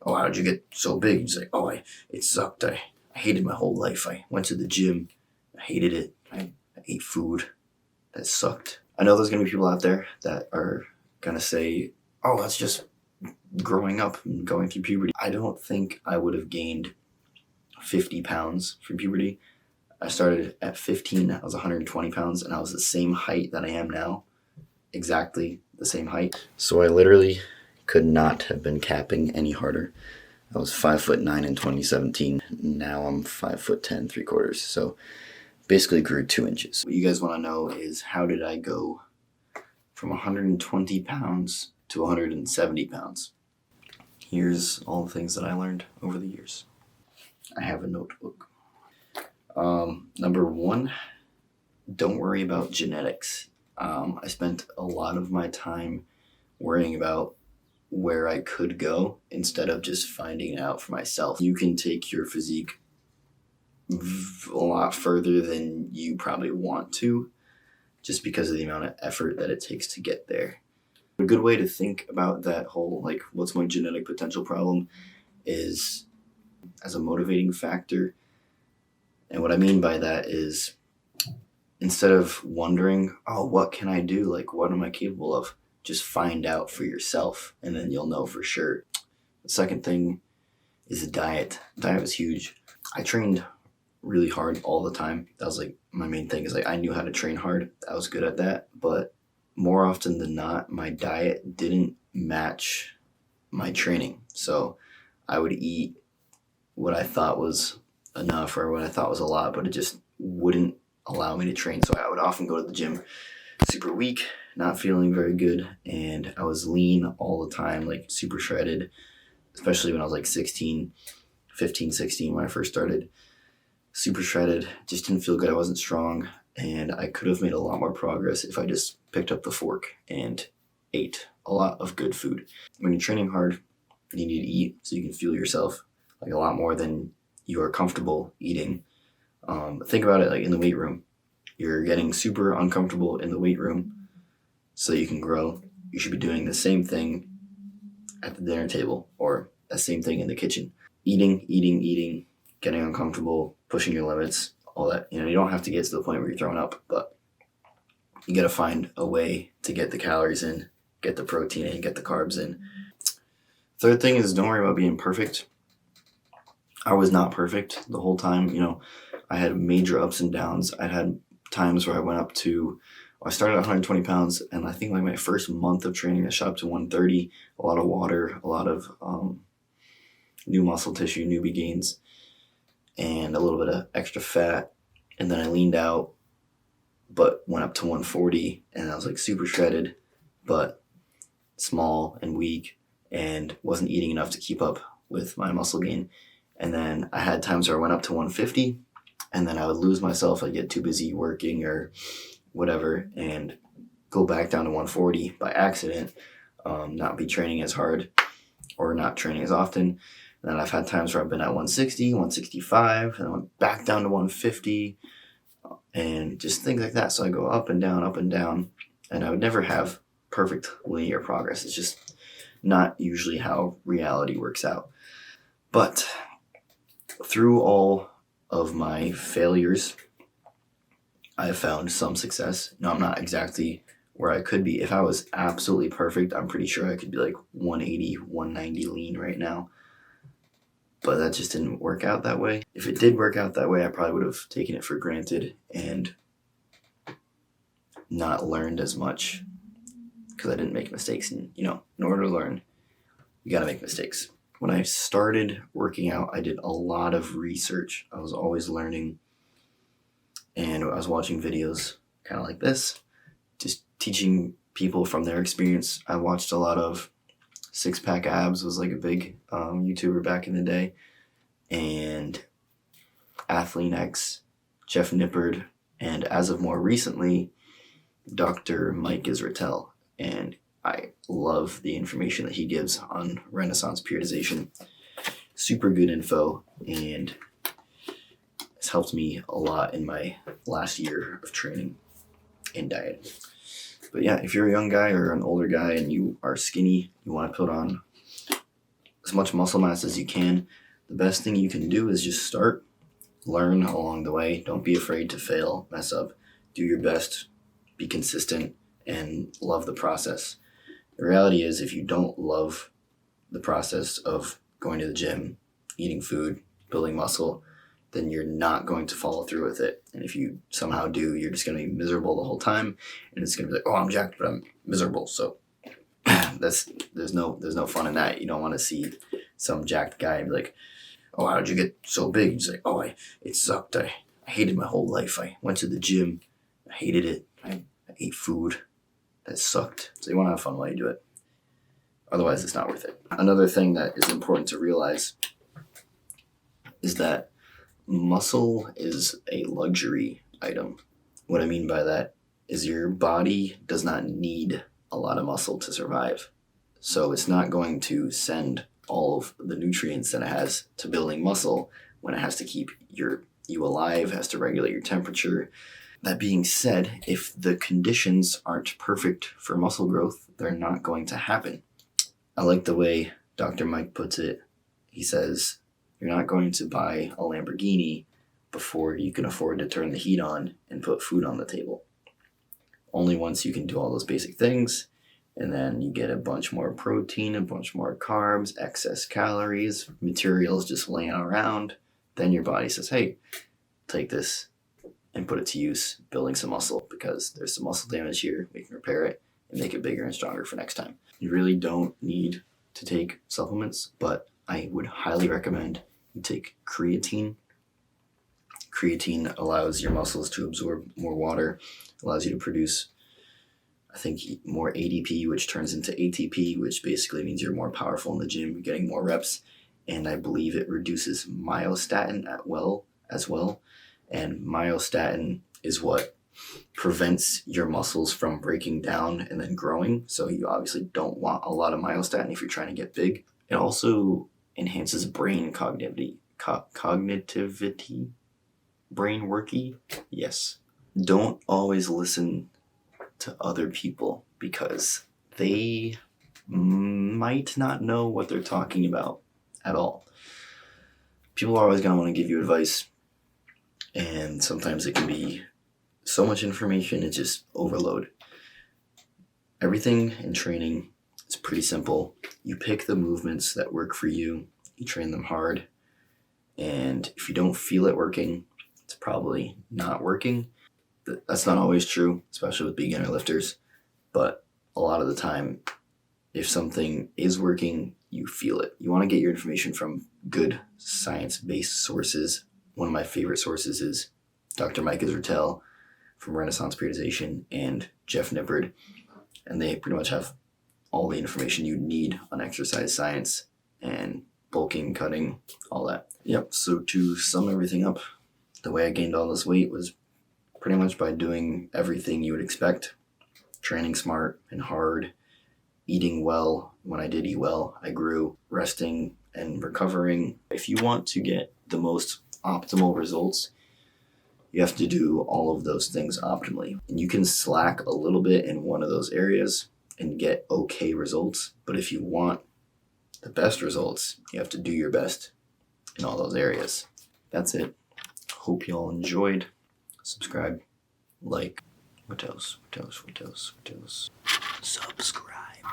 oh, how'd you get so big? He's like, oh, it sucked. I hated my whole life. I went to the gym. I hated it. I ate food that sucked. I know there's going to be people out there that are going to say, oh, that's just growing up and going through puberty. I don't think I would have gained 50 pounds from puberty. I started at 15. I was 120 pounds, and I was the same height that I am now. Exactly the same height. So I literally could not have been capping any harder. I was 5'9" in 2017. Now I'm 5'10", 3/4. So basically grew 2 inches. What you guys want to know is, how did I go from 120 pounds to 170 pounds? Here's all the things that I learned over the years. I have a notebook. Number 1, don't worry about genetics. I spent a lot of my time worrying about where I could go instead of just finding it out for myself. You can take your physique a lot further than you probably want to, just because of the amount of effort that it takes to get there. A good way to think about that whole, like, what's my genetic potential problem, is as a motivating factor. And what I mean by that is, instead of wondering, oh, what can I do? Like, what am I capable of? Just find out for yourself, and then you'll know for sure. The second thing is diet. Diet was huge. I trained really hard all the time. That was like my main thing, is like I knew how to train hard. I was good at that. But more often than not, my diet didn't match my training. So I would eat what I thought was enough or what I thought was a lot, but it just wouldn't allow me to train. So I would often go to the gym super weak, not feeling very good, and I was lean all the time, like super shredded, especially when I was like 15, 16 when I first started. Super shredded, just didn't feel good. I wasn't strong, and I could have made a lot more progress if I just picked up the fork and ate a lot of good food. When you're training hard, you need to eat so you can fuel yourself, like a lot more than you are comfortable eating. Think about it like in the weight room. You're getting super uncomfortable in the weight room so you can grow. You should be doing the same thing at the dinner table, or the same thing in the kitchen. Eating, getting uncomfortable, pushing your limits, all that. You know, you don't have to get to the point where you're throwing up, but you got to find a way to get the calories in, get the protein in, get the carbs in. Third thing is, don't worry about being perfect. I was not perfect the whole time. You know, I had major ups and downs. I had times where I started at 120 pounds, and I think like my first month of training, I shot up to 130, a lot of water, a lot of new muscle tissue, newbie gains, and a little bit of extra fat. And then I leaned out, but went up to 140, and I was like super shredded, but small and weak, and wasn't eating enough to keep up with my muscle gain. And then I had times where I went up to 150, and then I would lose myself. I'd get too busy working or whatever and go back down to 140 by accident, not be training as hard or not training as often. And then I've had times where I've been at 160, 165, and I went back down to 150, and just things like that. So I go up and down, and I would never have perfect linear progress. It's just not usually how reality works out. But through all of my failures, I found some success. No, I'm not exactly where I could be. If I was absolutely perfect, I'm pretty sure I could be like 180, 190 lean right now. But that just didn't work out that way. If it did work out that way, I probably would have taken it for granted and not learned as much, because I didn't make mistakes. And, you know, in order to learn, you got to make mistakes. When I started working out, I did a lot of research. I was always learning, and I was watching videos kind of like this, just teaching people from their experience. I watched a lot of Six Pack Abs, was like a big YouTuber back in the day, and Athlean X, Jeff Nippard, and as of more recently, Dr. Mike Israetel. And I love the information that he gives on Renaissance periodization. Super good info, and it's helped me a lot in my last year of training and diet. But yeah, if you're a young guy or an older guy and you are skinny, you want to put on as much muscle mass as you can. The best thing you can do is just start, learn along the way. Don't be afraid to fail, mess up. Do your best, be consistent, and love the process. The reality is, if you don't love the process of going to the gym, eating food, building muscle, then you're not going to follow through with it. And if you somehow do, you're just going to be miserable the whole time. And it's going to be like, oh, I'm jacked, but I'm miserable. So there's no fun in that. You don't want to see some jacked guy and be like, oh, how did you get so big? He's like, oh, it sucked. I hated my whole life. I went to the gym. I hated it. I ate food that sucked. So you want to have fun while you do it. Otherwise, it's not worth it. Another thing that is important to realize is that muscle is a luxury item. What I mean by that is your body does not need a lot of muscle to survive. So it's not going to send all of the nutrients that it has to building muscle when it has to keep you alive, has to regulate your temperature. That being said, if the conditions aren't perfect for muscle growth, they're not going to happen. I like the way Dr. Mike puts it. He says, you're not going to buy a Lamborghini before you can afford to turn the heat on and put food on the table. Only once you can do all those basic things, and then you get a bunch more protein, a bunch more carbs, excess calories, materials just laying around, then your body says, hey, take this and put it to use building some muscle, because there's some muscle damage here. We can repair it and make it bigger and stronger for next time. You really don't need to take supplements, but I would highly recommend you take creatine. Creatine allows your muscles to absorb more water, allows you to produce, I think, more ADP, which turns into ATP, which basically means you're more powerful in the gym, you're getting more reps. And I believe it reduces myostatin as well. And myostatin is what prevents your muscles from breaking down and then growing. So you obviously don't want a lot of myostatin if you're trying to get big. It also enhances brain cognitivity. Brain worky? Yes. Don't always listen to other people because they might not know what they're talking about at all. People are always going to want to give you advice, and sometimes it can be so much information, it's just overload. Everything in training is pretty simple. You pick the movements that work for you, you train them hard, and if you don't feel it working, it's probably not working. That's not always true, especially with beginner lifters, but a lot of the time, if something is working, you feel it. You want to get your information from good science-based sources. One of my favorite sources is Dr. Mike Israetel from Renaissance Periodization and Jeff Nippard, and they pretty much have all the information you need on exercise science and bulking, cutting, all that. Yep, so to sum everything up, the way I gained all this weight was pretty much by doing everything you would expect. Training smart and hard, eating well. When I did eat well, I grew, resting and recovering. If you want to get the most optimal results, you have to do all of those things optimally. And you can slack a little bit in one of those areas and get okay results. But if you want the best results, you have to do your best in all those areas. That's it. Hope you all enjoyed. Subscribe, like, what else? Subscribe.